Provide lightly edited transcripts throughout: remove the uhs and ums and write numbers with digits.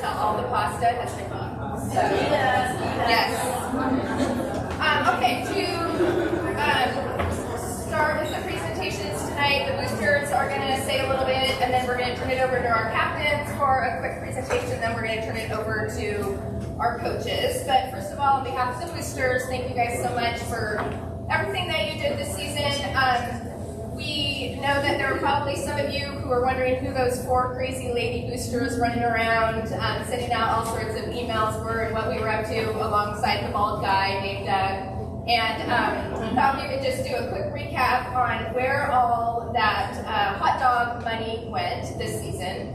tell all the pasta has been eaten. So, yes. Okay, to start with the presentations tonight, the boosters are going to say a little bit, and then we're going to turn it over to our captains for a quick presentation, then we're going to turn it over to our coaches. But first of all, on behalf of the boosters, thank you guys so much for everything that you did this season. We know that there are probably some of you who are wondering who those 4 crazy lady boosters running around, sending out all sorts of emails were and what we were up to alongside the bald guy named Doug. And thought we would just do a quick recap on where all that hot dog money went this season.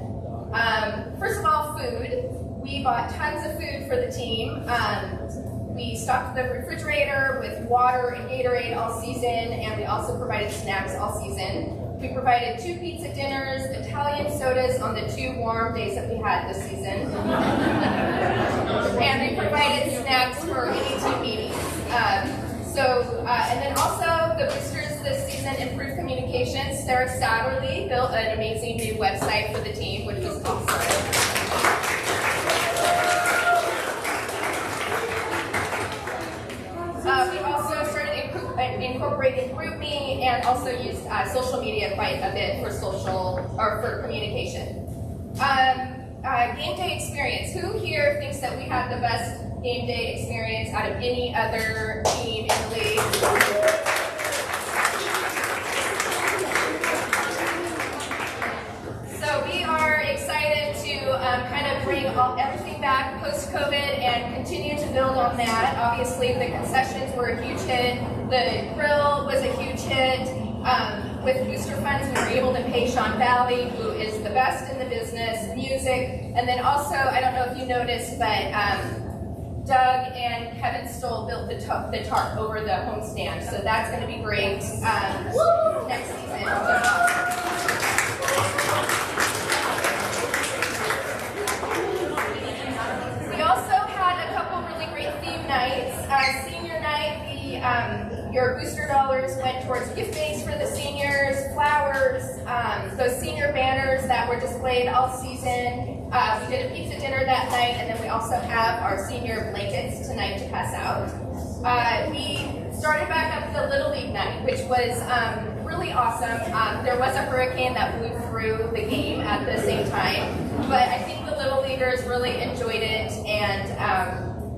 First of all, food. We bought tons of food for the team. We stocked the refrigerator with water and Gatorade all season, and we also provided snacks all season. We provided 2 pizza dinners, Italian sodas on the 2 warm days that we had this season. And we provided snacks for any team meetings. And then also the boosters this season improved communications. Sarah Satterley built an amazing new website for the team, which was awesome. We've also started incorporating GroupMe and also used social media quite a bit for communication. Game day experience. Who here thinks that we had the best game day experience out of any other team in the league? So we are excited to kind of bring everything back post-COVID and continue to build on that. Obviously, the concessions were a huge hit. The grill was a huge hit. With booster funds, we were able to pay Sean Valley, who is the best in the business, music. And then also, I don't know if you noticed, but Doug and Kevin Stoll built the tarp over the homestand. So that's going to be great next season. We also had a couple really great theme nights. Senior night, your booster dollars went towards gift bags for the seniors, flowers, those senior banners that were displayed all season. We did a pizza dinner that night, and then we also have our senior blankets tonight to pass out. We started back up the Little League night, which was really awesome. There was a hurricane that blew through the game at the same time, but I think the Little Leaguers really enjoyed it, and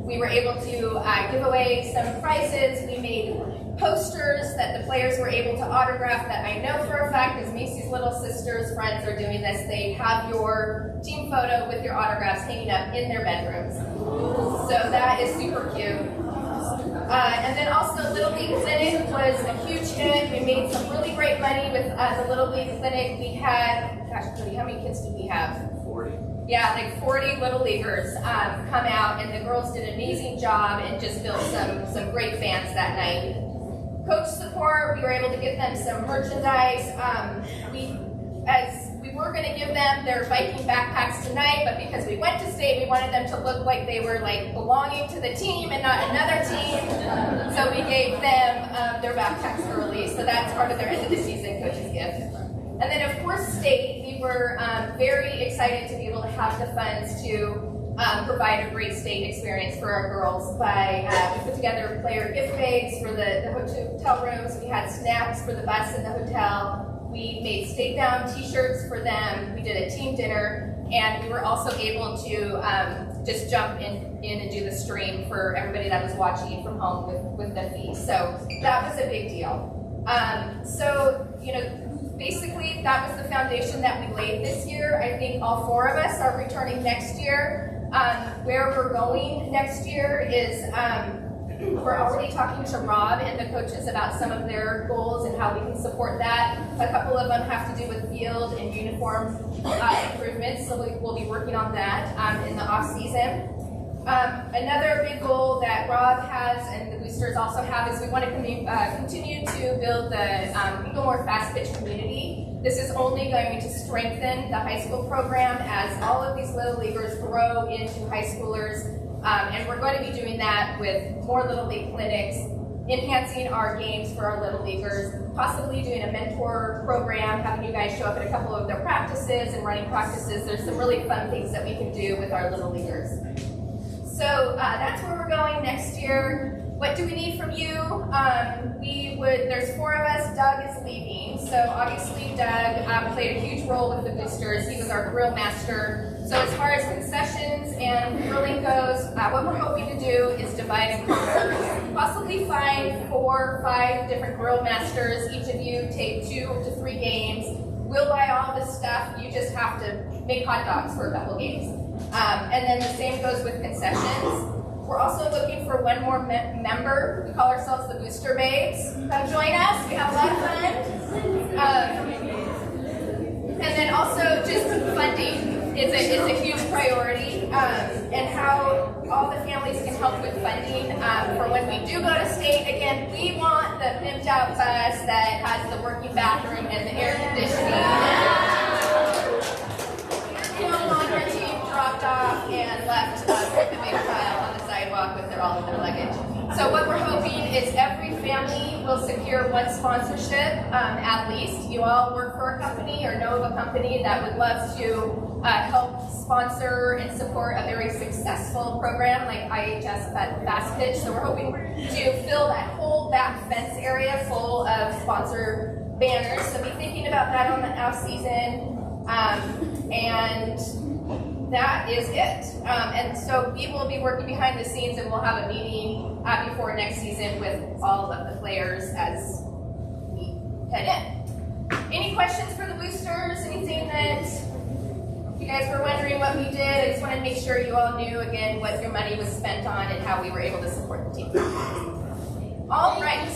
we were able to give away some prizes. We made posters that the players were able to autograph that I know for a fact, because Macy's little sister's friends are doing this. They have your team photo with your autographs hanging up in their bedrooms. So that is super cute. And then also Little League Clinic was a huge hit. We made some really great money with the Little League Clinic. We had, gosh, Cody, how many kids did we have? 40. Yeah, like 40 Little Leaguers come out, and the girls did an amazing job and just built some great fans that night. Coach support, we were able to get them some merchandise. We were going to give them their Viking backpacks tonight, but because we went to state, we wanted them to look like they were like belonging to the team and not another team. So we gave them their backpacks early. So that's part of their end of the season coach's gift. And then of course state, we were very excited to be able to have the funds to provide a great state experience for our girls by, we put together player gift bags for the hotel rooms. We had snacks for the bus in the hotel. We made state down t-shirts for them. We did a team dinner, and we were also able to just jump in and do the stream for everybody that was watching from home with the fees. So that was a big deal. Basically that was the foundation that we laid this year. I think all 4 of us are returning next year. Where we're going next year is we're already talking to Rob and the coaches about some of their goals and how we can support that. A couple of them have to do with field and uniform improvements, so we'll be working on that in the off season. Another big goal that Rob has and the boosters also have is we want to continue to build the Eaglemore Fast Pitch community. This is only going to strengthen the high school program as all of these Little Leaguers grow into high schoolers. And we're going to be doing that with more Little League clinics, enhancing our games for our Little Leaguers, possibly doing a mentor program, having you guys show up at a couple of their practices and running practices. There's some really fun things that we can do with our Little Leaguers. So that's where we're going next year. What do we need from you? There's 4 of us. Doug is leaving. So obviously Doug played a huge role with the boosters. He was our grill master. So as far as concessions and grilling goes, what we're hoping to do is divide and conquer. Possibly find 4 or 5 different grill masters. Each of you take 2 to 3 games. We'll buy all this stuff. You just have to make hot dogs for a couple games. And then the same goes with concessions. We're also looking for one more member. We call ourselves the Booster Babes. Come join us. We have a lot of fun. And then also just funding is a huge priority, and how all the families can help with funding for when we do go to state. Again, we want the pimped out bus that has the working bathroom and the air conditioning. We don't want our team dropped off and left with a big pile on the sidewalk with all of their luggage. So what we're hoping is every family will secure 1 sponsorship at least. You all work for a company or know of a company that would love to help sponsor and support a very successful program like IHS Fast Pitch. So we're hoping to fill that whole back fence area full of sponsor banners. So be thinking about that on the off season. And that is it. And so we will be working behind the scenes, and we'll have a meeting before next season with all of the players as we head in. Any questions for the boosters? Anything that you guys were wondering what we did? I just wanted to make sure you all knew again what your money was spent on and how we were able to support the team. All right.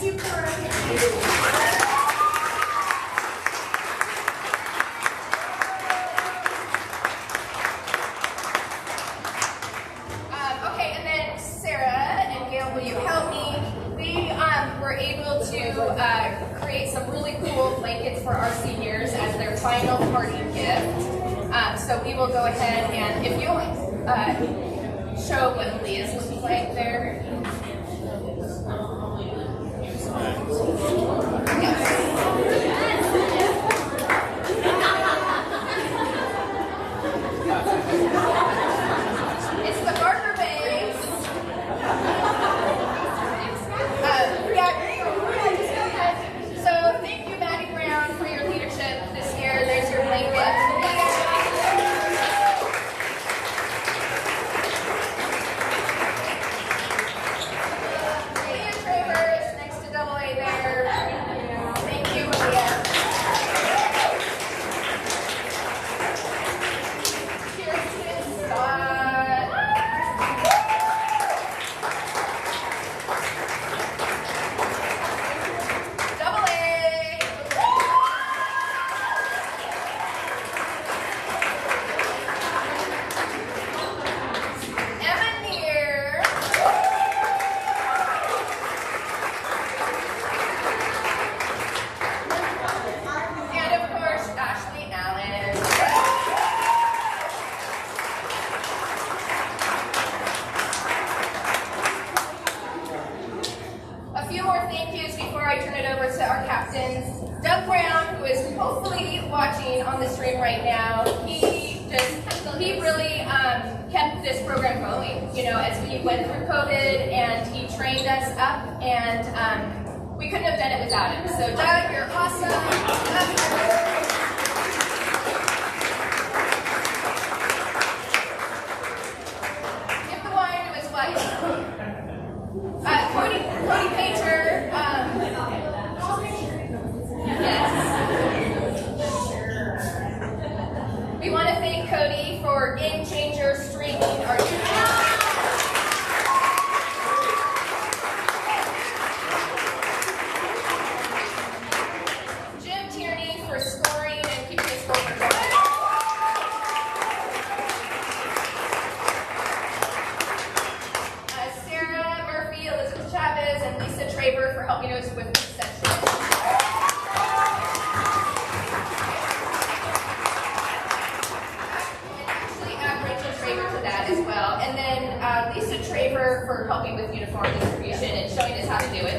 Create some really cool blankets for our seniors as their final parting gift. So we will go ahead and, if you'll show what Leah's looking like there. It's the Barker base. For your leadership this year. There's your blanket. Leah Travers next to AA there. Thank you, Leah. Kirsten Scott. On the stream right now, he really kept this program going, as we went through COVID, and he trained us up, and we couldn't have done it without him. So Doug, you're awesome. Give the wine to his wife. Cody Painter. Yes. We want to thank Cody for Game Changer streaming our Jim Tierney for scoring. for helping with uniform distribution and showing us how to do it.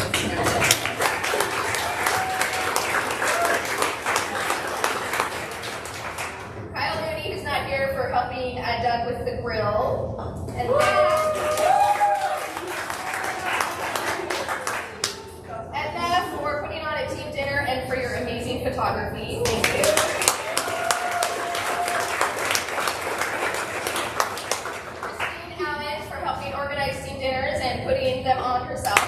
Kyle Mooney, who's not here, for helping Doug with the grill. And Edna for putting on a team dinner and for your amazing photography. Thank you. Christine Allen for helping organize team dinners and putting them on herself.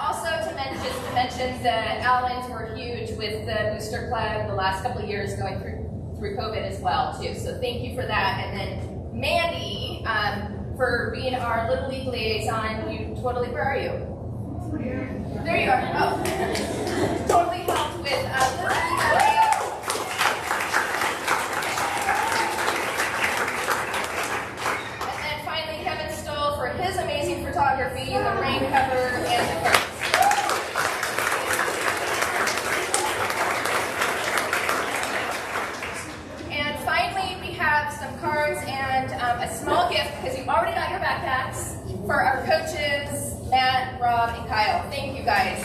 Also, to mention, the Allens were huge with the Booster Club the last couple of years going through COVID as well, too. So thank you for that. And then Mandy, for being our Little League liaison. Where are you? There you are. Oh. Totally helped with Little League. And then finally, Kevin Stoll for his amazing photography, the rain cover, and the cards. And finally, we have some cards and a small gift, because you already got your backpacks, for our coaches, Matt, Rob, and Kyle. Thank you, guys.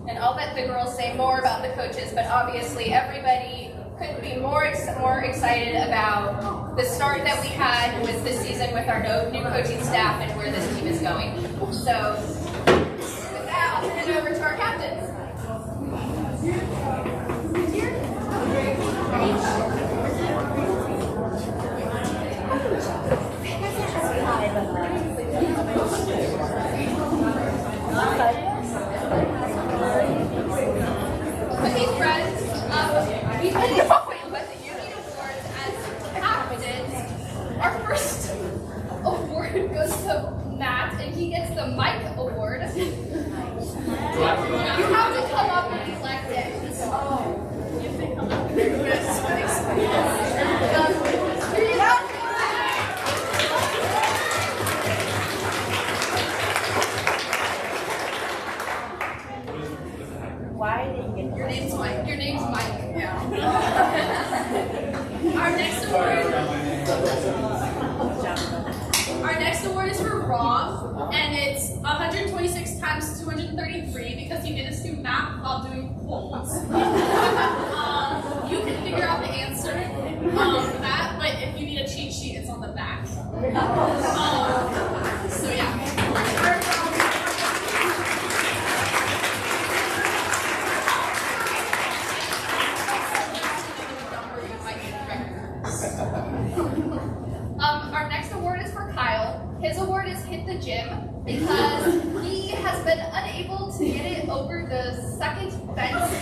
And I'll let the girls say more about the coaches, but obviously everybody couldn't be more excited about the start that we had with this season with our new coaching staff and where this team is going. So with that, I'll turn it over to our captains. Okay, friends, we've been going with the Union Awards as captains. Our first award goes to Matt, and he gets the Mike Award. You have to come up and elect it. You have to come up and Why did you get Your name's Mike. Your name's Mike. Yeah. Our next award is for Rob, and it's 126 times 233 because he did us do math while doing polls. You can figure out the answer for that, but if you need a cheat sheet, it's on the back. So yeah. Our next award is for Kyle. His award is Hit the Gym because he has been unable to get it over the second fence.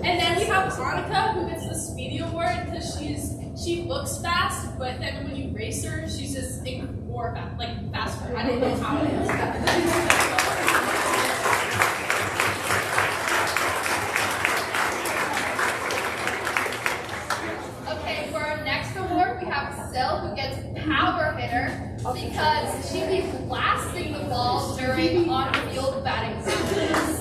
And then we have Monica, who gets the Speedy Award because she looks fast, but then when you race her, she's just more faster. I don't know how it is. Okay, for our next award, we have Sil, who gets Power Hitter because she be blasting the ball during on-field batting practice.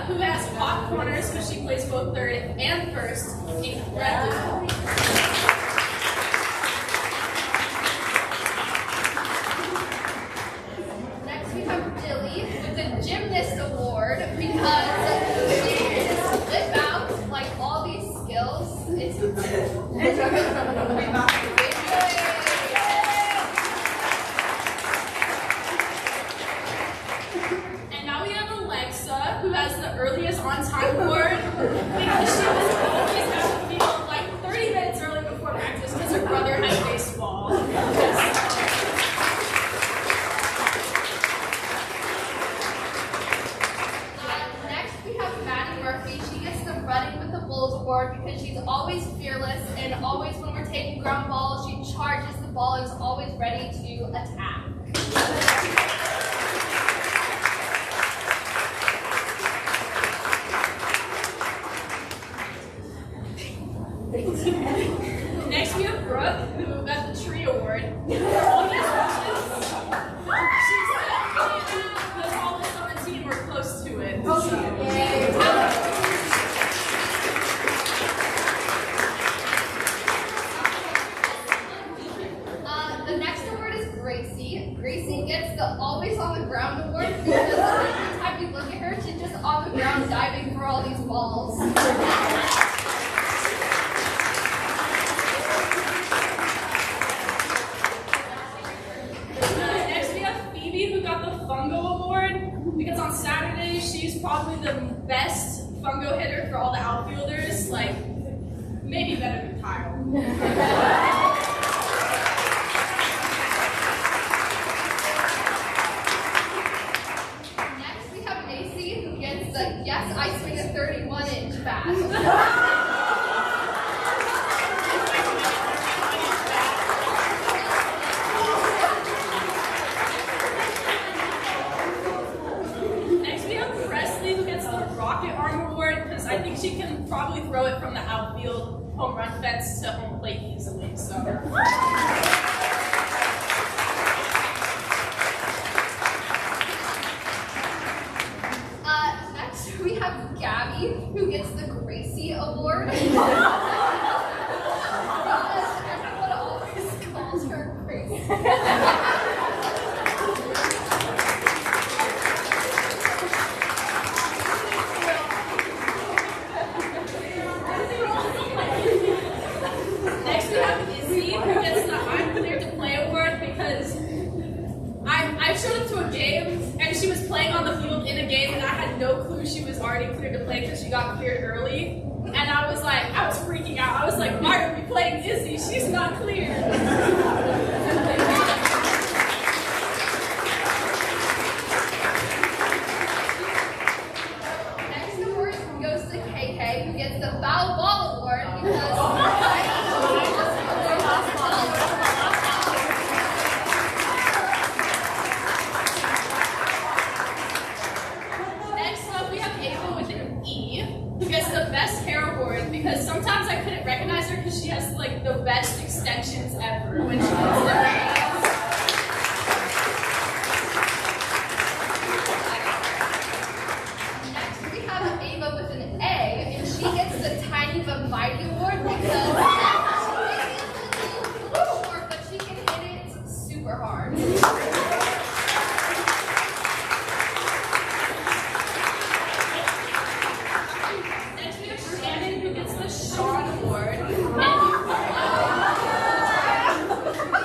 Who has hot corners because she plays both third and first. Incredible. Next we have Dilly with the Gymnast Award because she just live out like all these skills. It's who has the earliest on-time award because she was always at the field 30 minutes early before practice because her brother had baseball. Next we have Maddie Murphy. She gets the Running with the Bulls Bulls award because she's always fearless and always when we're taking ground balls, she charges the ball and is always ready to attack. Next we have Brooke, who got the tree award. All these wishes. She's the tallest on the team or close to it. The next award is Gracie. Gracie gets the always on the ground award because every time you look at her, she's just on the ground diving for all these balls. Next we have Phoebe, who got the Fungo award because on Saturday she's probably the best fungo hitter for all the outfielders, like maybe better than Kyle. Yes, I swing a 31-inch bat. Next we have Presley, who gets the Rocket Arm Award because I think she can probably throw it from the outfield home run fence to home plate easily. So. We have Gabby, who gets the Gracie Award. Because everyone always calls her Gracie. Next we have Izzy, who gets the I'm Cleared to Play Award because I showed up to a game and she was playing on the field in a game and I had no clue she was already cleared to play because she got cleared early. And I was freaking out. I was like, why are we playing Izzy? She's not cleared. Next award goes to KK, who gets the Foul Ball Award because because sometimes I couldn't recognize her because she has like the best extensions ever when she comes to hands. Next we have Ava with an A, and she gets the Tiny but Mighty Award because she can hit it short, but she can hit it super hard. Sean Award.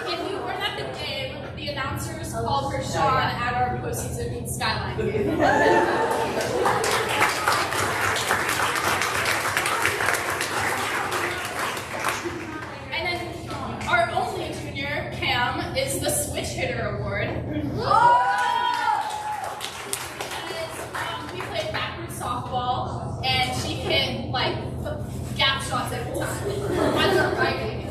If you weren't at the game, the announcers called her Sean at our postseason Skyline game. And then our only junior, Cam, is the Switch Hitter Award. We played backwards softball, and she hit like gap shots every time. As a righty.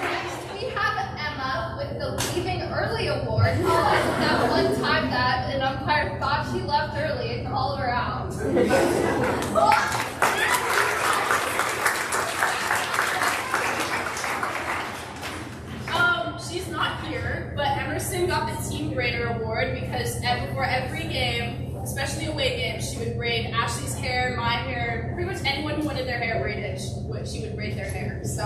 Next, we have Emma with the Leaving Early Award. That one time that an umpire thought she left early and called her out. She's not here, but Emerson got the Team Braider Award because before every game, especially away games, she would braid Ashley's hair, my hair, pretty much anyone who wanted their hair braided, she would braid their hair. So,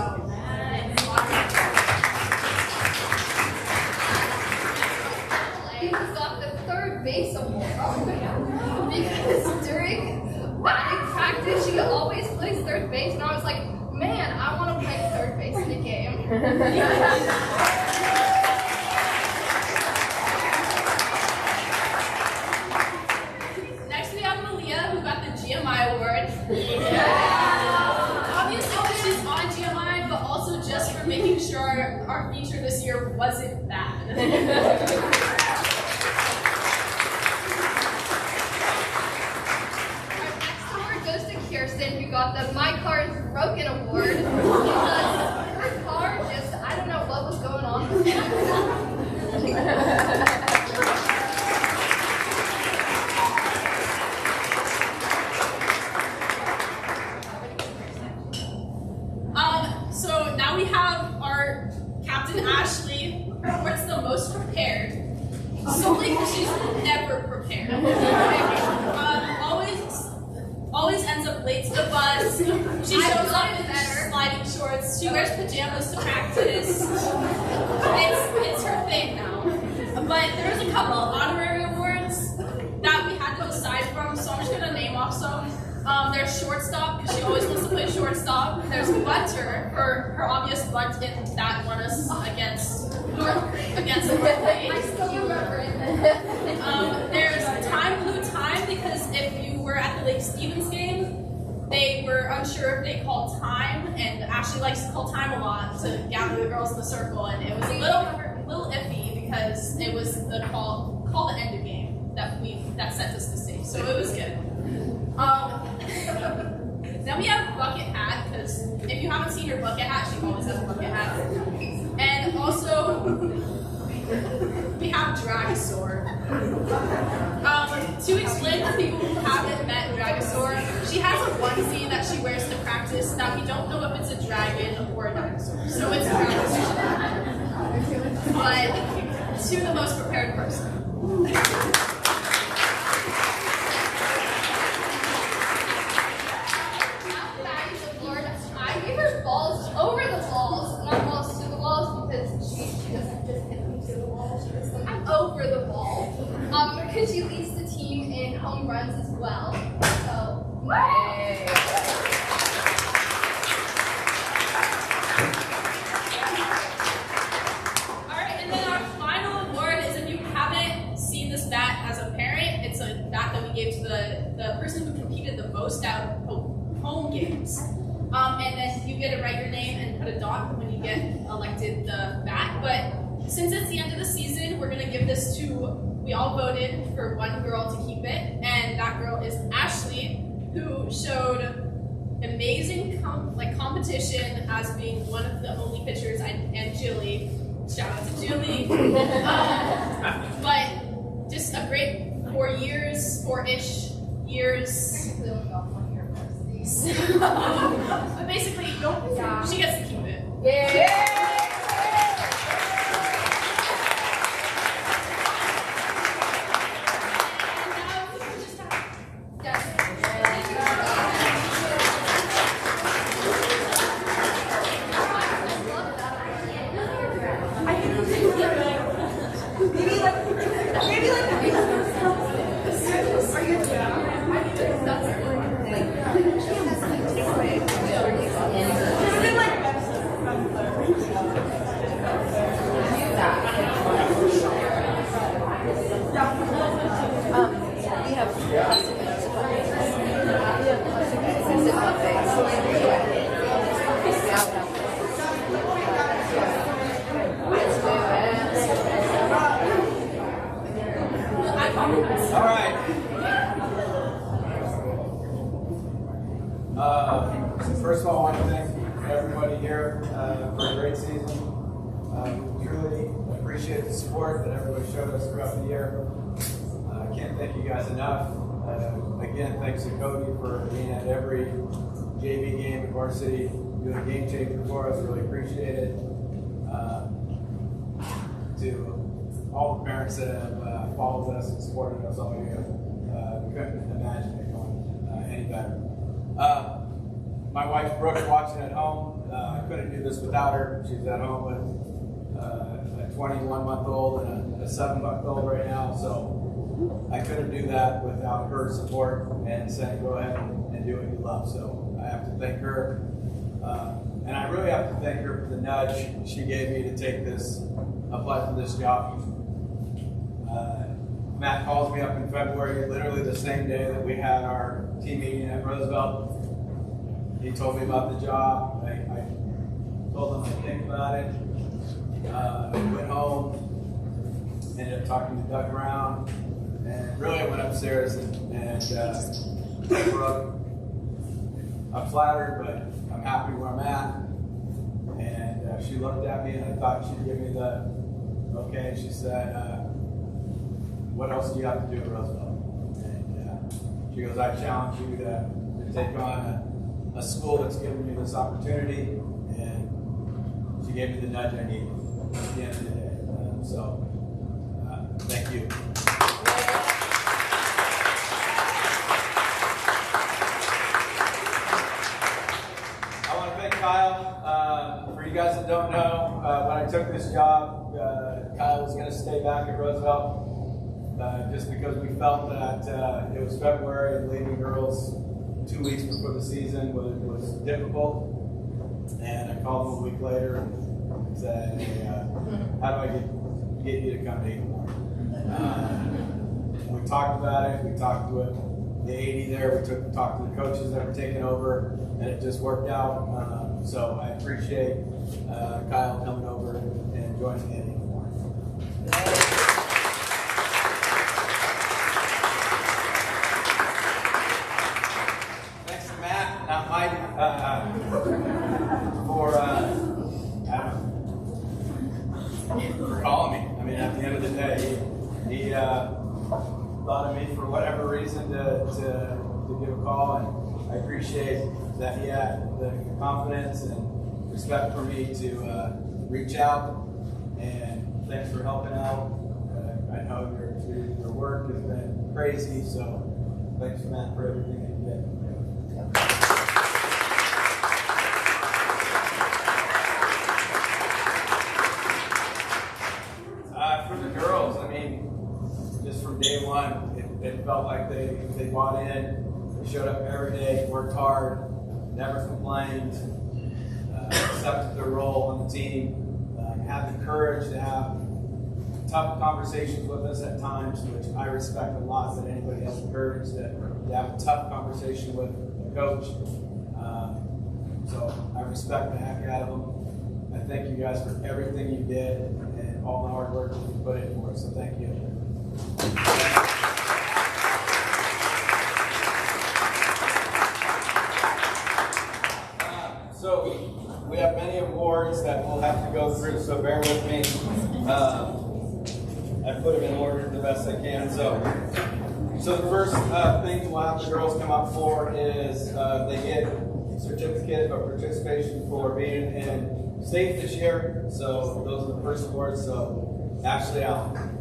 got the Third Base Award because during batting practice, she always plays third base, and I was like, man, I want to play third base in a game. GMI award. Yeah. Obviously, because she's on GMI, but also just for making sure our feature this year wasn't bad. broken award because her car just, I don't know what was going on with it. So now we have our Captain Ashley, who's the most prepared. Solely because she's never prepared. Always ends up late to the bus. She shows up in sliding shorts. She wears pajamas to practice. It's her thing now. But there's a couple honorary awards that we had to decide from, so I'm just gonna name off some. There's shortstop, because she always wants to play shortstop. There's bunter, for her obvious bunt in that won us against the play. I still remember it. There's time blue time, because if you were at the Lake Stevens game, they were unsure if they called time, and Ashley likes to call time a lot to gather the girls in the circle, and it was a little iffy because it was the call the end of game that sent us to state, so it was good. Then we have bucket hat, because if you haven't seen her bucket hat, she always has a bucket hat. And also, we have Dragosaur. To explain to people who haven't met Dragosaur, she has a onesie that she wears to practice that we don't know if it's a dragon or a dinosaur. So it's Dragosaur. But to the most prepared person. I gave her balls over the walls, not balls to the walls, because she doesn't just hit them to the wall, she hits them over the wall. Because she leads the team in home runs as well. So, yay! Alright, and then our final award is, if you haven't seen this bat as a parent, it's a bat that we gave to the person who competed the most out of home games. And then you get to write your name and put a dot when you get elected the bat. But since it's the end of the season, we're going to give this to, we all voted for one girl to keep it. And that girl is Ashley, who showed amazing competition as being one of the only pitchers, and Jilly. Shout out to Jilly. But just a great 4-ish years. But basically, she gets to keep it. Yeah. First of all, I want to thank everybody here for a great season. We truly appreciate the support that everybody showed us throughout the year. I can't thank you guys enough. Again, thanks to Cody for being at every JV game at varsity, doing a game changer for us. Really appreciate it. To all the parents that have followed us and supported us all year, we couldn't imagine it going any better. My wife Brooke's watching at home. I couldn't do this without her. She's at home with a 21-month-old and a 7-month-old right now, so I couldn't do that without her support and saying go ahead and do what you love. So I have to thank her, and I really have to thank her for the nudge she gave me to apply for this job. Matt calls me up in February, literally the same day that we had our team meeting at Roosevelt. He told me about the job. I told him to think about it. Went home, ended up talking to Doug Brown, and really I went upstairs and Brooke. I'm flattered, but I'm I'm happy where I'm at. And she looked at me and I thought she'd give me the okay. She said, what else do you have to do at Roosevelt? And she goes, I challenge you to take on a school that's giving me this opportunity. And she gave me the nudge I needed at the end of the day. Thank you. I want to thank Kyle. For you guys that don't know, when I took this job, Kyle was going to stay back at Roosevelt just because we felt that it was February and leaving girls 2 weeks before the season was difficult. And I called him a week later and said, hey, how do I get you to come to Avon? We talked about it. We talked with the AD there. We talked to the coaches that were taking over, and it just worked out. So I appreciate Kyle coming over and joining me at Avon. Thanks to Matt, not Mike, for calling me. I mean, at the end of the day, he thought of me for whatever reason to give a call, and I appreciate that he had the confidence and respect for me to reach out. And thanks for helping out. I know your work has been crazy, so thanks, Matt, for everything that you did. For the girls, I mean, just from day one, it felt like they bought in. They showed up every day, worked hard, never complained, accepted their role on the team, had the courage to have tough conversations with us at times, which I respect a lot, that anybody has the courage to have a tough conversation with a coach. So I respect the heck out of them. I thank you guys for everything you did and all the hard work that you put in for us, so thank you. So we have many awards that we'll have to go through, so bear with me. I put them in order the best I can. So the first thing we'll have the girls come up for is they get a certificate of participation for being in state this year. So those are the first awards. So Ashley Allen.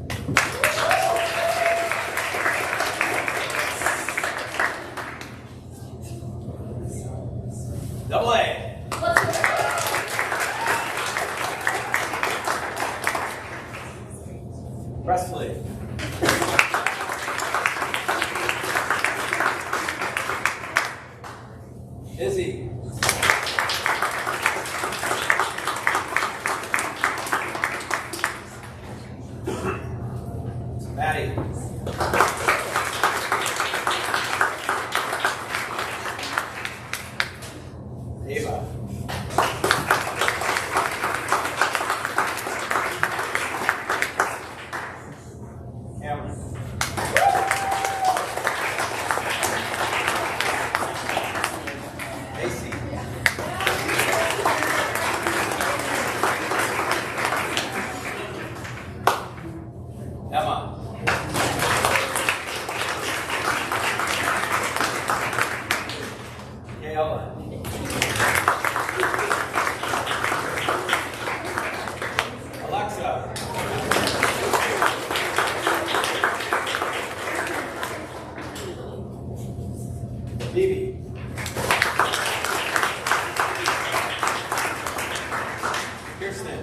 Double A. Presley. Izzy. Maddie. Ava. Cameron. Macy. Emma. Kayla. Alexa. Phoebe. Kirsten.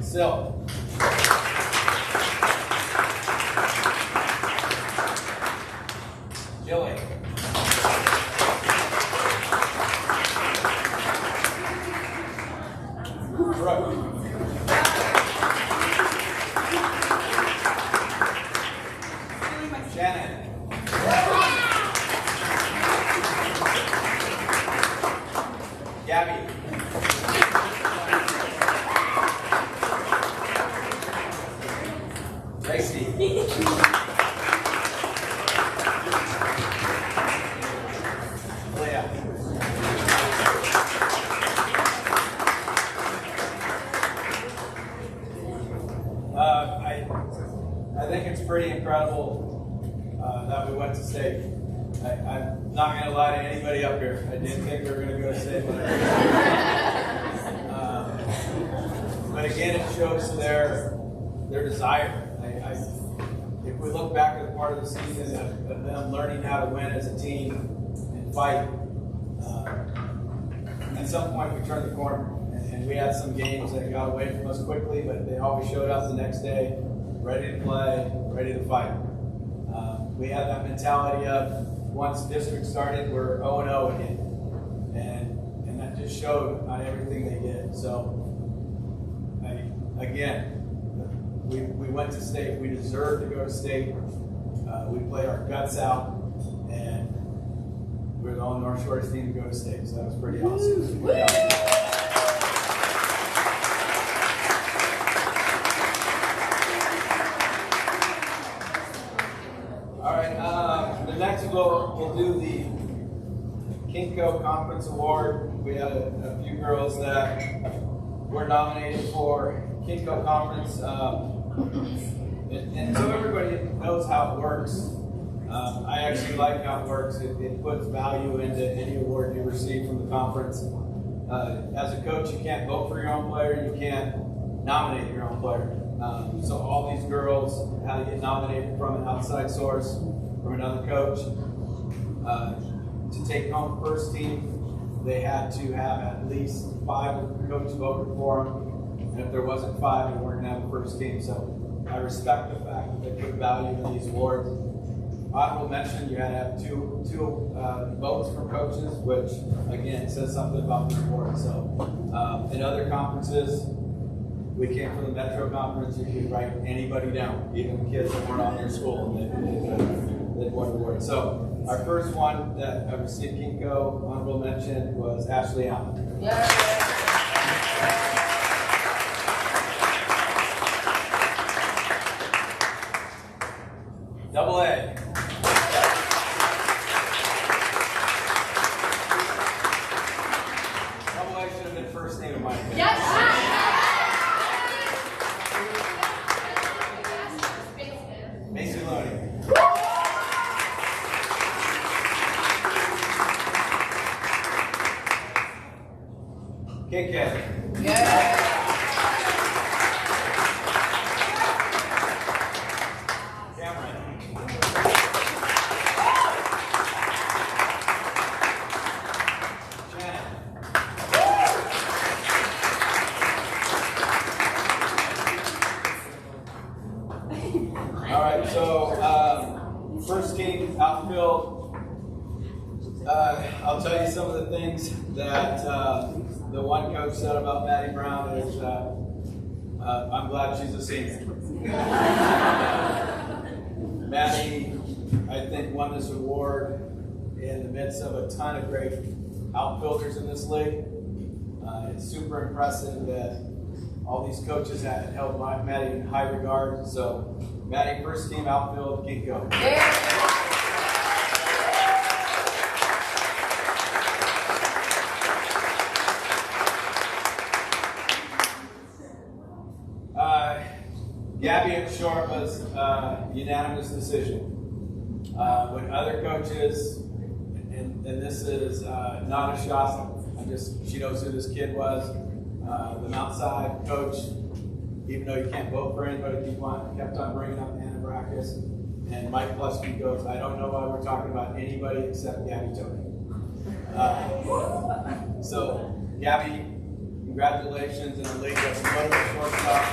Sil. Jilly. Brooke. Shannon. Gabby. Tracy. pretty incredible that we went to state. I'm not going to lie to anybody up here. I didn't think we were going to go to state. But again, it shows their desire. If we look back at the part of the season of them learning how to win as a team and fight, at some point we turned the corner. And we had some games that got away from us quickly, but they always showed up the next day, ready to play, ready to fight. We had that mentality of once district started, we're 0-0 again. And that just showed on everything they did. So, we went to state. We deserved to go to state. We played our guts out, and we were the only North Shores team to go to state. So that was pretty awesome. All right, the next we'll do the Kinko Conference Award. We had a few girls that were nominated for Kinko Conference. And so everybody knows how it works. I actually like how it works. It puts value into any award you receive from the conference. As a coach, you can't vote for your own player. You can't nominate your own player. So all these girls had to get nominated from an outside source, from another coach. To take home first team, they had to have at least 5 of the coaches voted for them. And if there wasn't 5, they weren't going to have a first team. So I respect the fact that they put value in these awards. Honorable mention, you had to have two votes from coaches, which again says something about the award. So in other conferences, we came from the Metro Conference. You could write anybody down, even kids that weren't on your school, and they'd won the award. So our first one that received Kinko honorable mention was Ashley Allen. Yeah. Double A. Double A should have been first name of mine. Yes. Macy Loney. KK. Yeah. First team outfield. I'll tell you some of the things that the one coach said about Maddie Brown is I'm glad she's a senior. Maddie, I think, won this award in the midst of a ton of great outfielders in this league. It's super impressive that all these coaches had held Maddie in high regard. So, Maddie, first team outfield, Kinko. Gabby at short was unanimous decision. When other coaches, and this is not a shot, she knows who this kid was. The Mount Side coach, even though you can't vote for anybody, kept on bringing up Anna Brackus. And Mike Plusky goes, I don't know why we're talking about anybody except Gabby Tony. So, Gabby, congratulations in the league. That's a shortstop.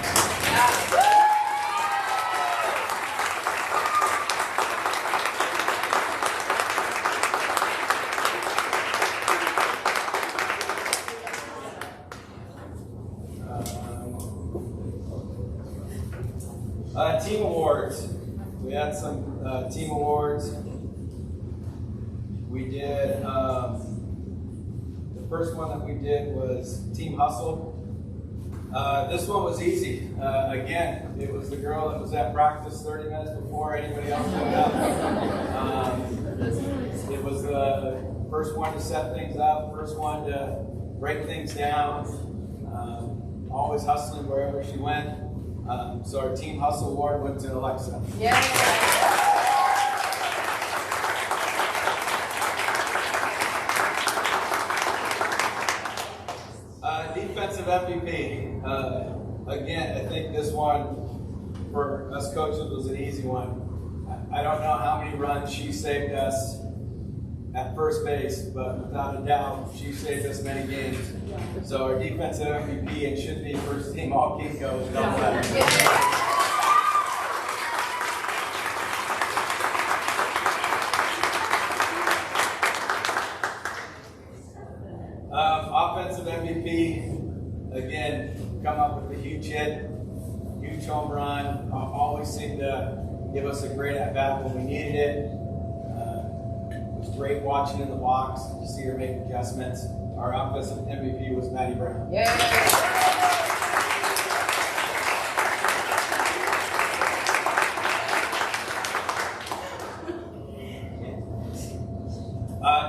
Team awards. We had some team awards. We did, the first one that we did was Team Hustle. This one was easy. Again, it was the girl that was at practice 30 minutes before anybody else showed up. It was the first one to set things up, first one to break things down, always hustling wherever she went. So our Team Hustle Award went to Alexa. Yeah. Defensive MVP. Again, I think this one for us coaches was an easy one. I don't know how many runs she saved us at first base, but without a doubt, she saved us many games. So our defensive MVP and should be first team all Kinko is no better. Offensive MVP, again, come up with a huge hit, huge home run. Always seemed to give us a great at bat when we needed it. It was great watching in the box to see her make adjustments. Our offensive MVP was Maddie Brown.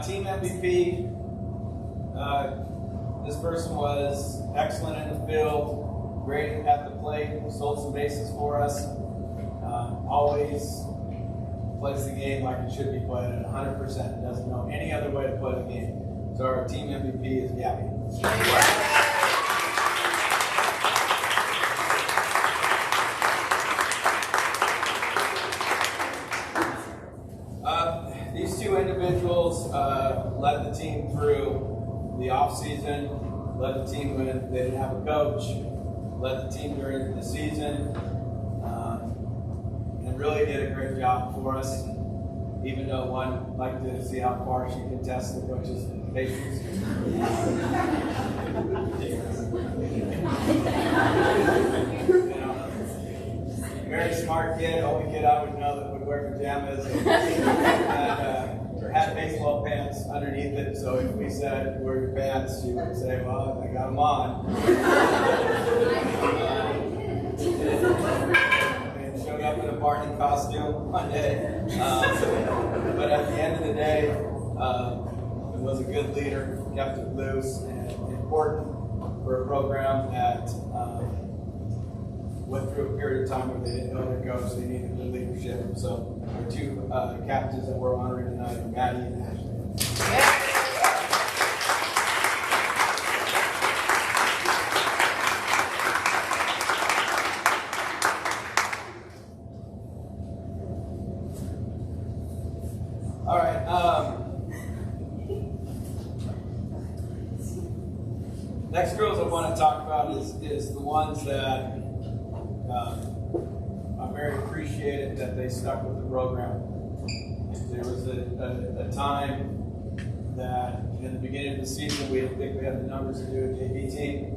Team MVP. This person was excellent in the field, great at the plate, stole some bases for us. Always plays the game like it should be played at 100%. Doesn't know any other way to play the game. So our team MVP is Gabby. These two individuals led the team through the off season, led the team when they didn't have a coach, led the team during the season, and really did a great job for us. Even though one liked to see how far she could test the coach's patience. Very smart kid, only kid I would know that would wear pajamas and had baseball pants underneath it. So if we said, "Wear your pants," she would say, "Well, I got them on." And showed up in a Barney costume one day. But at the end of the day, it was a good leader, kept it loose, and important for a program that went through a period of time where they didn't know their coach, they needed good leadership. So our two captains that we're honoring tonight are Maddie and Ashley. All right. Next girls I want to talk about is the ones that I'm very appreciated that they stuck with the program. There was a time that in the beginning of the season we didn't think we had the numbers to do a JV team.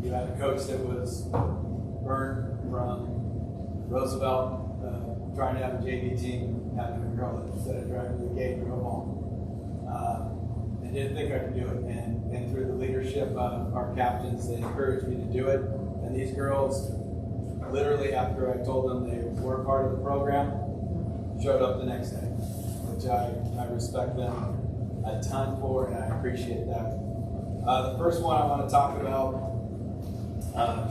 You had a coach that was burned from Roosevelt trying to have a JV team, having a girl that instead of driving to the gate to go home. And didn't think I could do it. And through the leadership of our captains, they encouraged me to do it. And these girls, literally after I told them they were part of the program, showed up the next day, which I respect them a ton for, and I appreciate that. The first one I want to talk about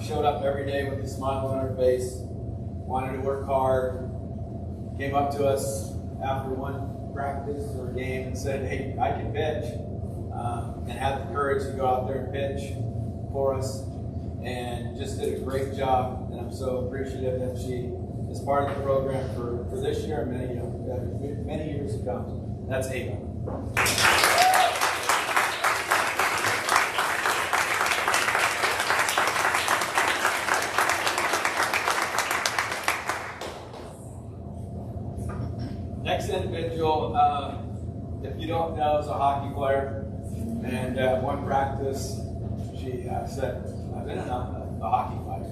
showed up every day with a smile on her face, wanted to work hard, came up to us after one practice or game and said, "Hey, I can pitch," and had the courage to go out there and pitch for us, and just did a great job. And I'm so appreciative that she is part of the program for this year and many years to come. That's Ava. Next individual, if you don't know, is a hockey player. And at one practice, she said, "I've been a hockey player."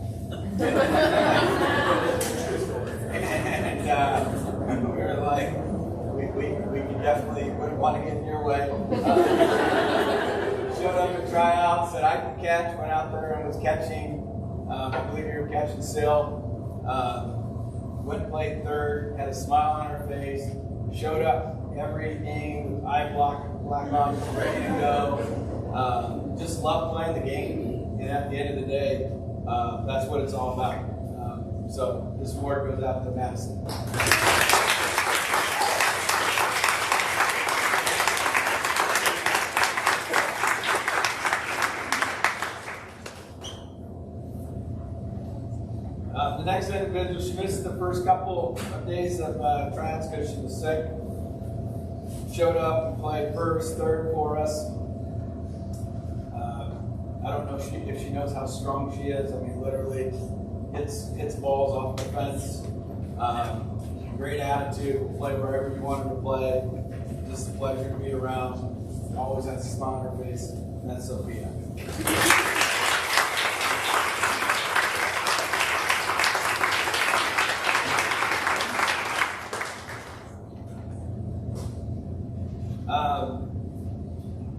And we were like, we definitely wouldn't want to get in your way. Showed up at tryouts, said I can catch, went out there and was catching, I believe you were catching still. Went and played third, had a smile on her face, showed up every game with eye black on, ready to go. Just loved playing the game. And at the end of the day, that's what it's all about. So this award goes out to Madison. The next individual, she missed the first couple of days of tryouts because she was sick. Showed up and played first, third for us. I don't know if she knows how strong she is. I mean, literally hits balls off the fence. Great attitude, play wherever you want her to play. Just a pleasure to be around. Always has a smile on her face, and that's Sophia.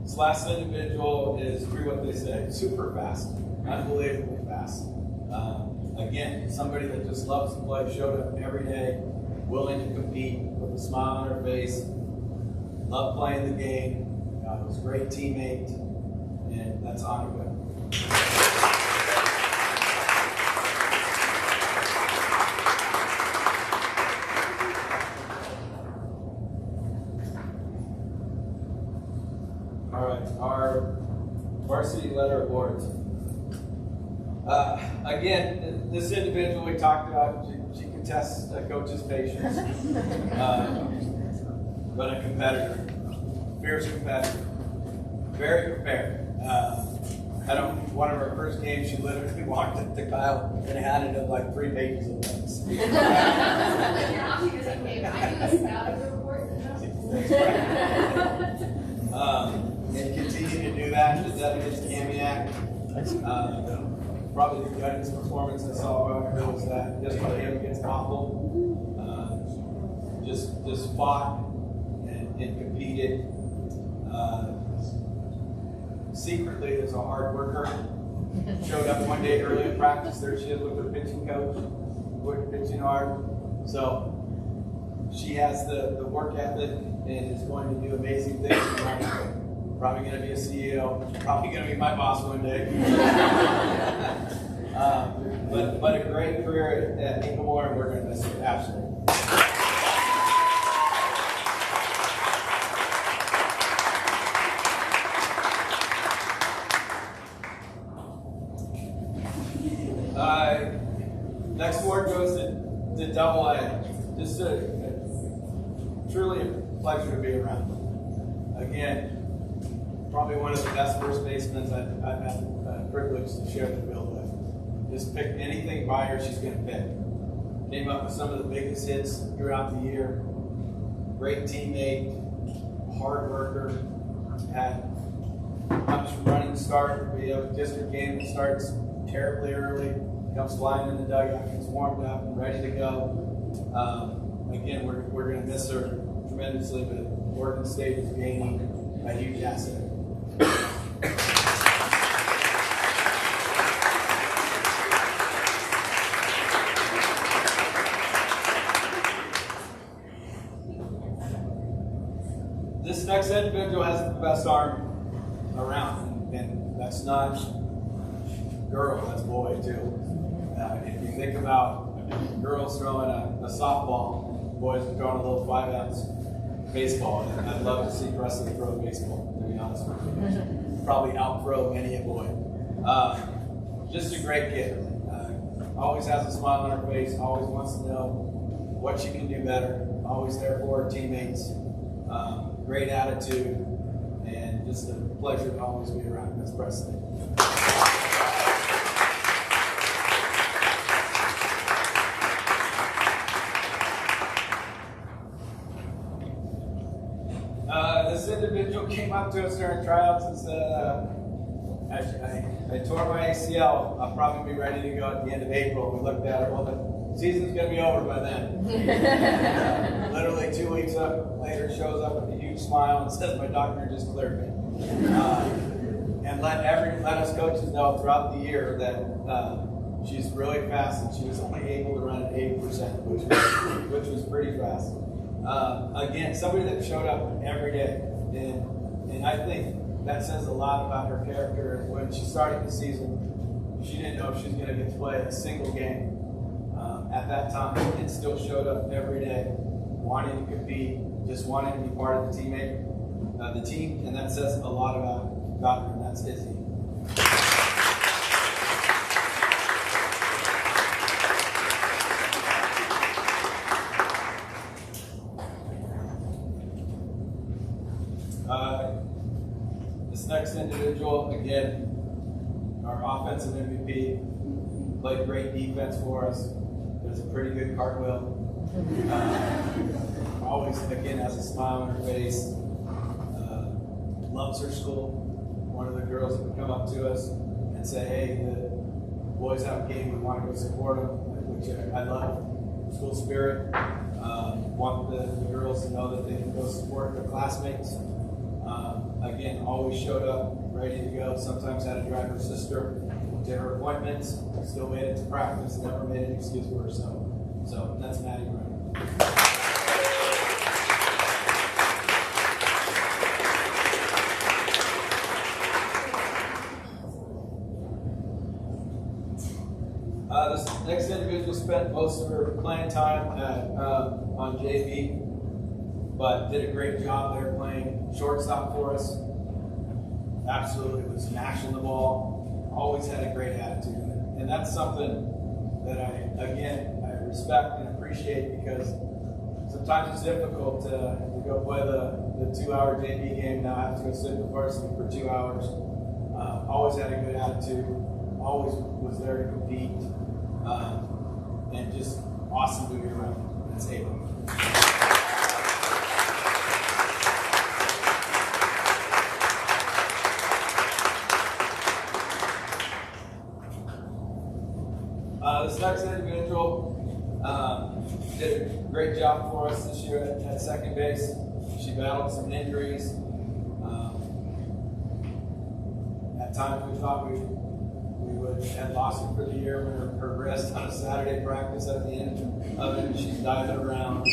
This last individual is true what they say, super fast, unbelievably fast. Again, somebody that just loves to play, showed up every day, willing to compete with a smile on her face, loved playing the game, was a great teammate, and that's Annika. All right, our varsity letter awards. Again, this individual we talked about, she can test a coach's patience, but a competitor, fierce competitor, very prepared. One of her first games, she literally walked up to Kyle and handed him like 3 pages of notes. And continue to do that. Did that against Kamiak. Probably the guidance performance I saw about her was that yesterday against Bothell. Just fought and competed. Secretly is a hard worker. Showed up one day early in practice. There she is with her pitching coach, pitching hard. So she has the work ethic and is going to do amazing things. Probably going to be a CEO. Probably going to be my boss one day. But a great career at Inglemoor, and we're going to miss it absolutely. Next award goes to Double A. Just truly a pleasure to be around. Again, probably one of the best first basemen I've had the privilege to share the field with. Just pick anything by her, she's going to pick. Came up with some of the biggest hits throughout the year. Great teammate, hard worker. Comes from running start. We have a district game that starts terribly early. Comes flying in the dugout, gets warmed up and ready to go. Again, we're going to miss her tremendously, but Oregon State is gaining a huge asset. This next individual has the best arm around, and that's not girl, that's boy too. If you think about girls throwing a softball, boys are throwing a little 5-ounce baseball. And I'd love to see Presley throw a baseball, to be honest with you. Probably out-throw many a boy. Just a great kid. Always has a smile on her face, always wants to know what she can do better, always there for her teammates. Great attitude, and just a pleasure to always be around Miss Presley. This individual came up to us during tryouts and said, I tore my ACL. I'll probably be ready to go at the end of April. We looked at her, well, the season's going to be over by then. Literally 2 weeks later, shows up with a huge smile and says, my doctor just cleared me. And let us coaches know throughout the year that she's really fast, and she was only able to run at 80%, which was pretty fast. Again, somebody that showed up every day, and I think that says a lot about her character. When she started the season, she didn't know if she was going to get to play a single game at that time, and still showed up every day, wanting to compete, just wanting to be part of the team, and that says a lot about her, and that's Izzy. This next individual, again, our offensive MVP, played great defense for us. There's a pretty good cartwheel. Always, again, has a smile on her face. Loves her school. One of the girls that would come up to us and say, hey, the boys have a game, we want to go support them, which I love. School spirit. Want the girls to know that they can go support their classmates. Again, always showed up, ready to go. Sometimes had to drive her sister to her appointments. Still made it to practice. Never made an excuse for herself. So that's Maddie Brown. This next individual spent most of her playing time on JV, but did a great job there playing shortstop for us. Absolutely was smashing the ball. Always had a great attitude. And that's something that I respect and appreciate, because sometimes it's difficult to go play the 2-hour JV game. Now I have to go sit in the varsity for 2 hours. Always had a good attitude. Always was there to compete. And just awesome to be around. That's Ava. This next individual did a great job for us this year at second base. She battled some injuries. At times we thought we would have lost her for the year when her wrist on a Saturday practice at the end of it. She's diving around.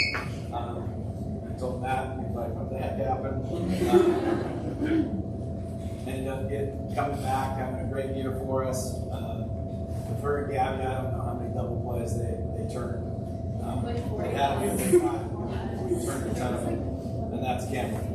I told Matt, he's like, what the heck happened? Ended up coming back, having a great year for us. With her and Gabby, I don't know how many double plays they turned. They had to be 5. We turned a ton of them, and that's Cameron.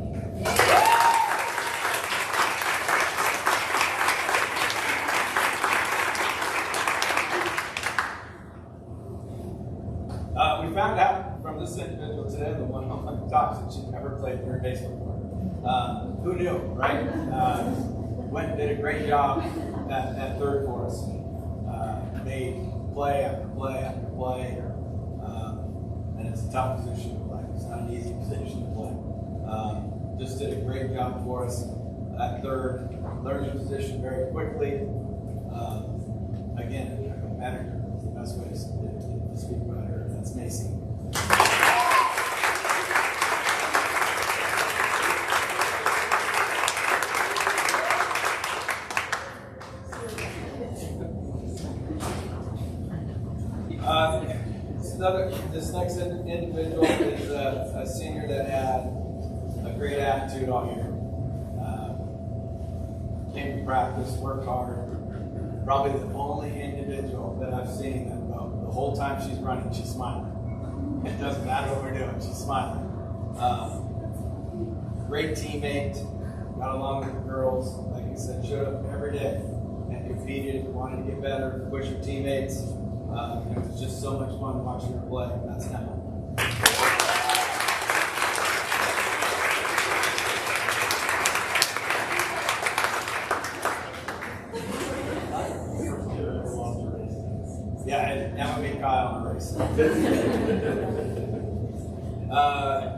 We found out from this individual today, the one on the top, that she'd never played third base before. Who knew, right? Went and did a great job at third for us. Made play after play after play, and it's a tough position to play. It's not an easy position to play. Just did a great job for us at third. Learned the position very quickly. Again, a competitor is the best way to speak about her. That's Macy. This next individual is a senior that had a great attitude all year. Came to practice, worked hard. Probably the only individual that I've seen that the whole time she's running, she's smiling. It doesn't matter what we're doing, she's smiling. Great teammate, got along with the girls. Like I said, showed up every day and competed, wanted to get better, push her teammates. It was just so much fun watching her play. That's Emma. Yeah, Emma beat Kyle on the race.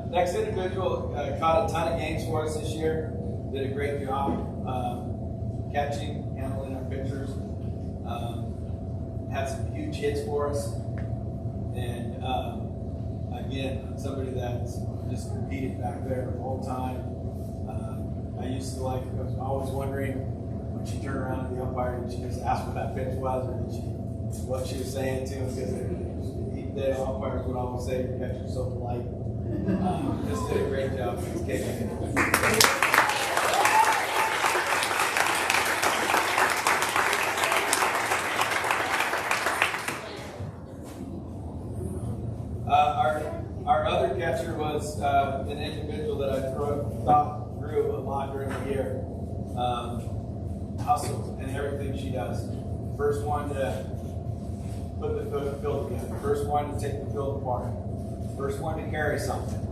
Next individual caught a ton of games for us this year. Did a great job catching, handling our pitchers. Had some huge hits for us, and again, somebody that's just competed back there the whole time. I was always wondering when she turned around to the umpire, did she just ask what that pitch was, or what she was saying to him? Because the umpires would always say, "Your catcher's so polite." Just did a great job. He's kicking it. was an individual that I thought grew a lot during the year. Hustles and everything she does. First one to put the field together. First one to take the field apart. First one to carry something.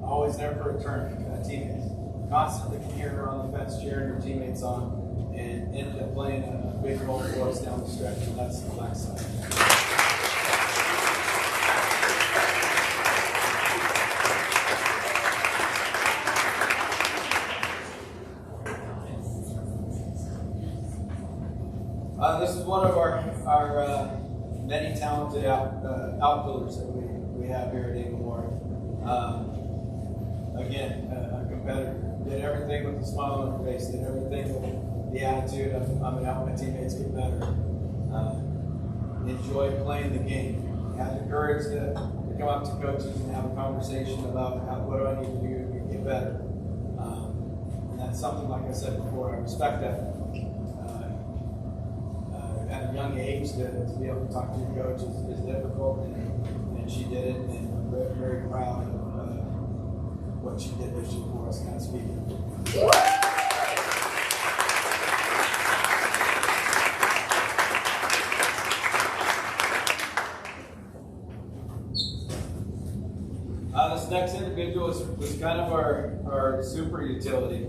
Always there for a turn. Teammates. Constantly can hear her on the fence cheering her teammates on, and ended up playing a big role for us down the stretch, and that's the black side. This is one of our many talented outfielders that we have here at Eagle Memorial. Again, a competitor. Did everything with a smile on her face. Did everything with the attitude of I'm going to help my teammates get better. Enjoyed playing the game. Had the courage to come up to coaches and have a conversation about what do I need to do to get better. And that's something, like I said before, I respect that. At a young age, to be able to talk to your coach is difficult, and she did it, and I'm very, very proud of what she did this year for us, kind of speaking. This next individual was kind of our super utility,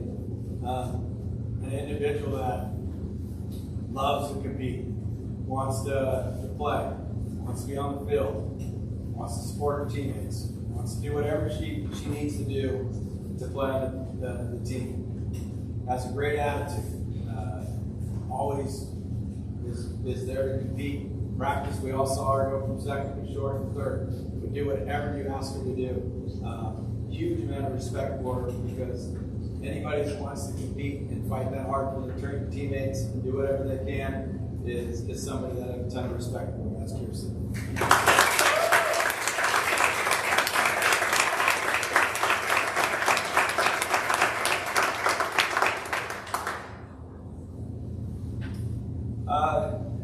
an individual that loves to compete, wants to play, wants to be on the field, wants to support her teammates, wants to do whatever she needs to do to play on the team. Has a great attitude, always is there to compete. Practice, we all saw her go from second to short to third. We do whatever you ask her to do. Huge amount of respect for her, because anybody that wants to compete and fight that hard for their teammates and do whatever they can is somebody that I have a ton of respect for. That's Kirsten.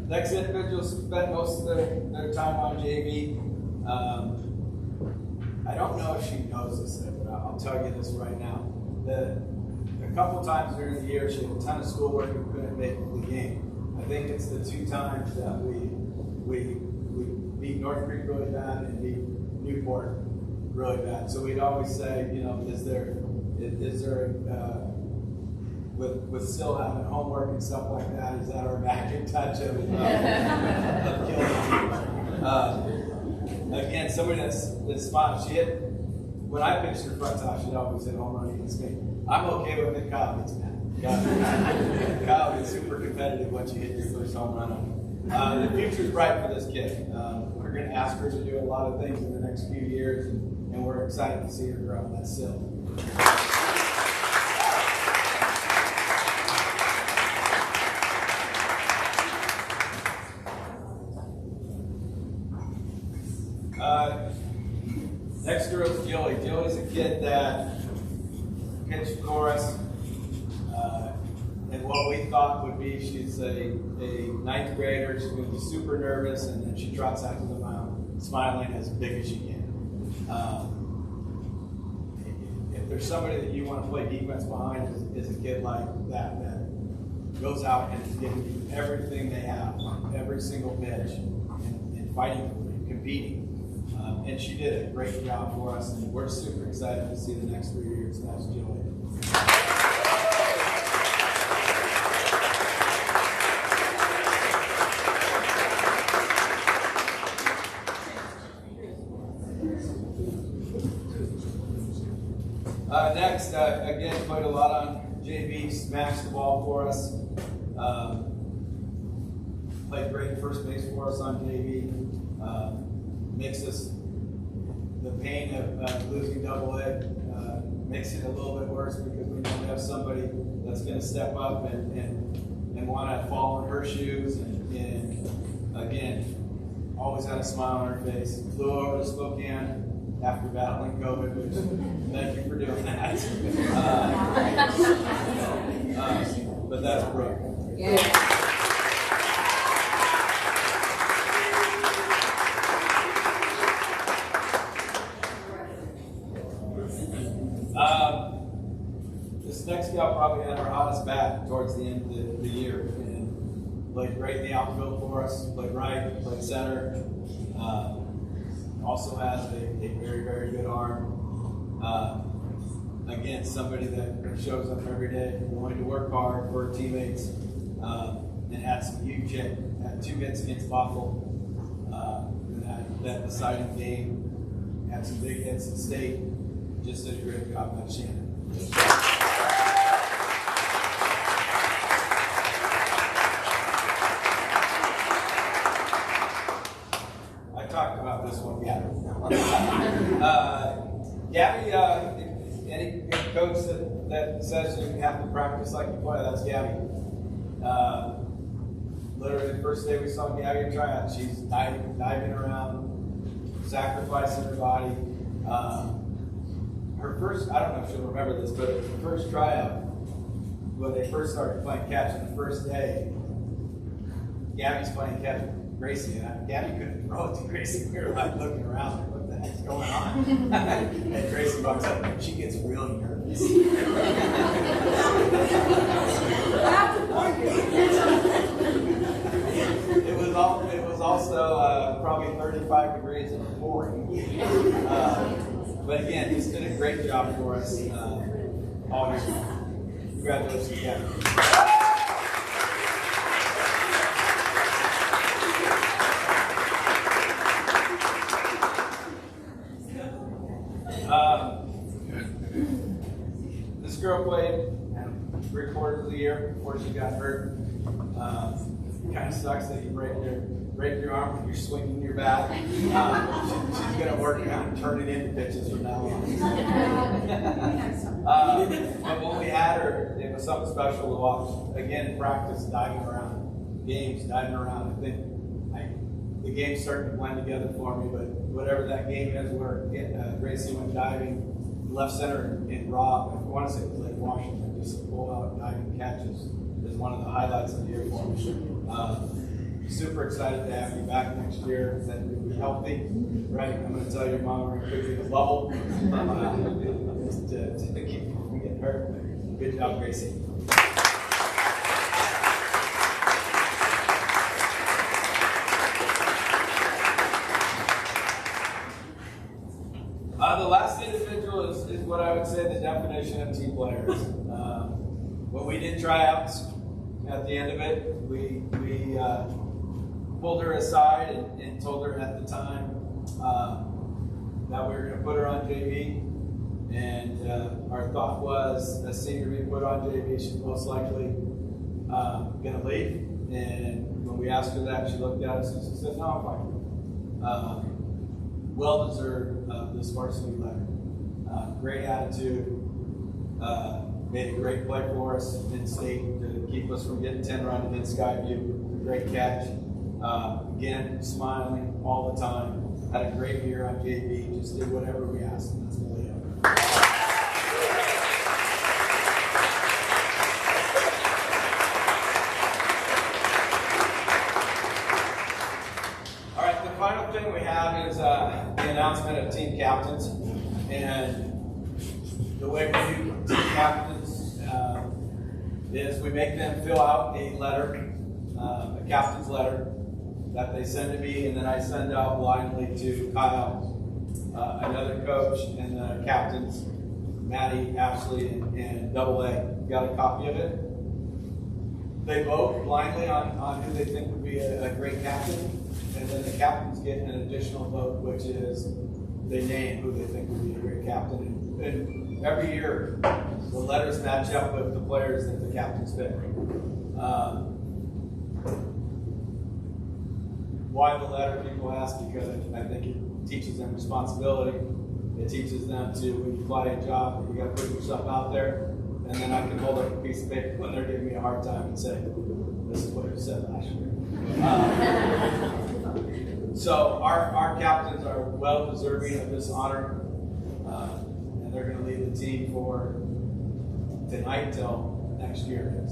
Next individual spent most of their time on JV. I don't know if she knows this, but I'll tell you this right now. A couple times during the year, she had a ton of schoolwork and couldn't make the game. I think it's the 2 times that we beat North Creek really bad and beat Newport really bad. So we'd always say, is there with still having homework and stuff like that, is that our magic touch of killing the team? Again, somebody that's smart. When I pitched her front top, she'd always say home run against me. I'm okay with it. Kyle gets mad. Kyle gets super competitive once you hit your first home run. The future's bright for this kid. We're going to ask her to do a lot of things in the next few years, and we're excited to see her grow. That's Sil. Next girl is Jilly. Jilly's a kid that pitched for us, and what we thought would be she's a 9th grader. She's going to be super nervous, and then she trots out to the mound, smiling as big as she can. If there's somebody that you want to play defense behind, is a kid like that goes out and is giving you everything they have on every single pitch, and fighting for it, competing. And she did a great job for us, and we're super excited to see the next 3 years. That's Julie. Next, again, played a lot on JV, smashed the ball for us. Played great first base for us on JV. Makes us the pain of losing AA makes it a little bit worse, because we don't have somebody that's going to step up and want to fall in her shoes, and again, always had a smile on her face. Flew over to Spokane after battling COVID, which thank you for doing that. But that's Brooke. Yeah. played great in the outfield for us, played right, played center. Also has a very, very good arm. Again, somebody that shows up every day, wanting to work hard for her teammates, and had some huge hits. Had 2 hits against Buffalo. That deciding game. Had some big hits in state. Just did a great job by Shannon. I talked about this one, Gabby. Gabby, any coach that says you have to practice like you play, that's Gabby. Literally the first day we saw Gabby try out, she's diving around, sacrificing her body. Her first, I don't know if she'll remember this, but her first tryout, when they first started playing catch on the first day, Gabby's playing catch with Gracie, and Gabby couldn't throw it to Gracie. We were like looking around, like, what the heck's going on? And Gracie walks up, and she gets really nervous. It was also probably 35 degrees and pouring. But again, he's done a great job for us all year. Congratulations, Gabby. This girl played 3/4 of the year before she got hurt. It kind of sucks that you break your arm when you're swinging your bat. She's going to work on turning into pitches from now on. But when we had her, it was something special to watch. Again, in practice, diving around, games, diving around. I think the game's starting to blend together for me, but whatever that game is where Gracie went diving, left center in Rob, I want to say it was Lake Washington, just pull out diving catches is one of the highlights of the year for me. Super excited to have you back next year. That you'll be healthy, right? I'm going to tell your mom we're going to put you in a bubble to keep you from getting hurt. Good job, Gracie. The last individual is what I would say the definition of team players. When we did tryouts, at the end of it, we pulled her aside and told her at the time that we were going to put her on JV. And our thought was, a senior being put on JV, she's most likely going to leave. And when we asked her that, she looked at us and she said, no, I'm fine. Well deserved this varsity letter. Great attitude. Made a great play for us in state to keep us from getting 10 run against Skyview. Great catch. Again, smiling all the time. Had a great year on JV. Just did whatever we asked, and that's Malia. All right, the final thing we have is the announcement of team captains. And the way we do team captains is we make them fill out a letter, a captain's letter that they send to me, and then I send out blindly to Kyle, another coach, and the captains, Maddie, Ashley, and Double A. Got a copy of it. They vote blindly on who they think would be a great captain, and then the captains get an additional vote, which is they name who they think would be a great captain. And every year, the letters match up with the players that the captains pick. Why the letter, people ask, because I think it teaches them responsibility. It teaches them to, when you fly a job, you got to put yourself out there. And then I can hold up a piece of paper when they're giving me a hard time and say, this is what you said last year. So our captains are well deserving of this honor. And they're going to lead the team for tonight till next year.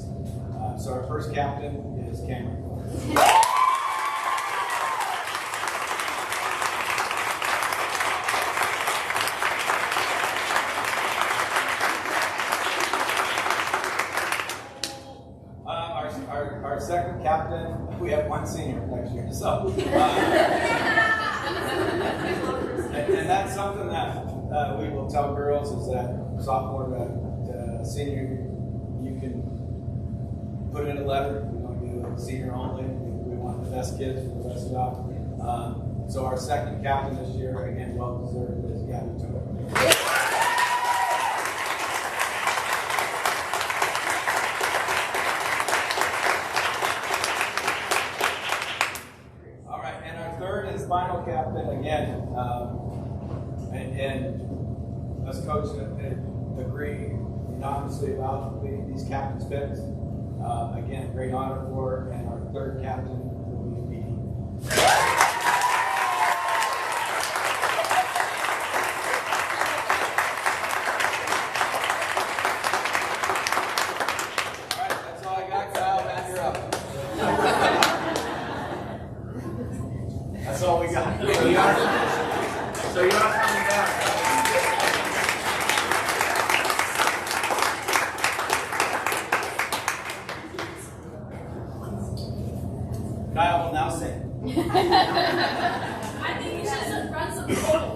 So our first captain is Cameron. Our second captain captain. We have one senior next year, so and that's something that we will tell girls is that sophomore to senior, you can put in a letter. We don't do senior only. We want the best kids for the best job. So our second captain this year, again, well deserved, is Gabby Tour. All right, and our third and final captain again, and us coaches agree unanimously about these captain's picks. Again, great honor for her, and our third captain will be Petey. That's all we got. So you're not coming down. Kyle will now sing. I think you should run some photos.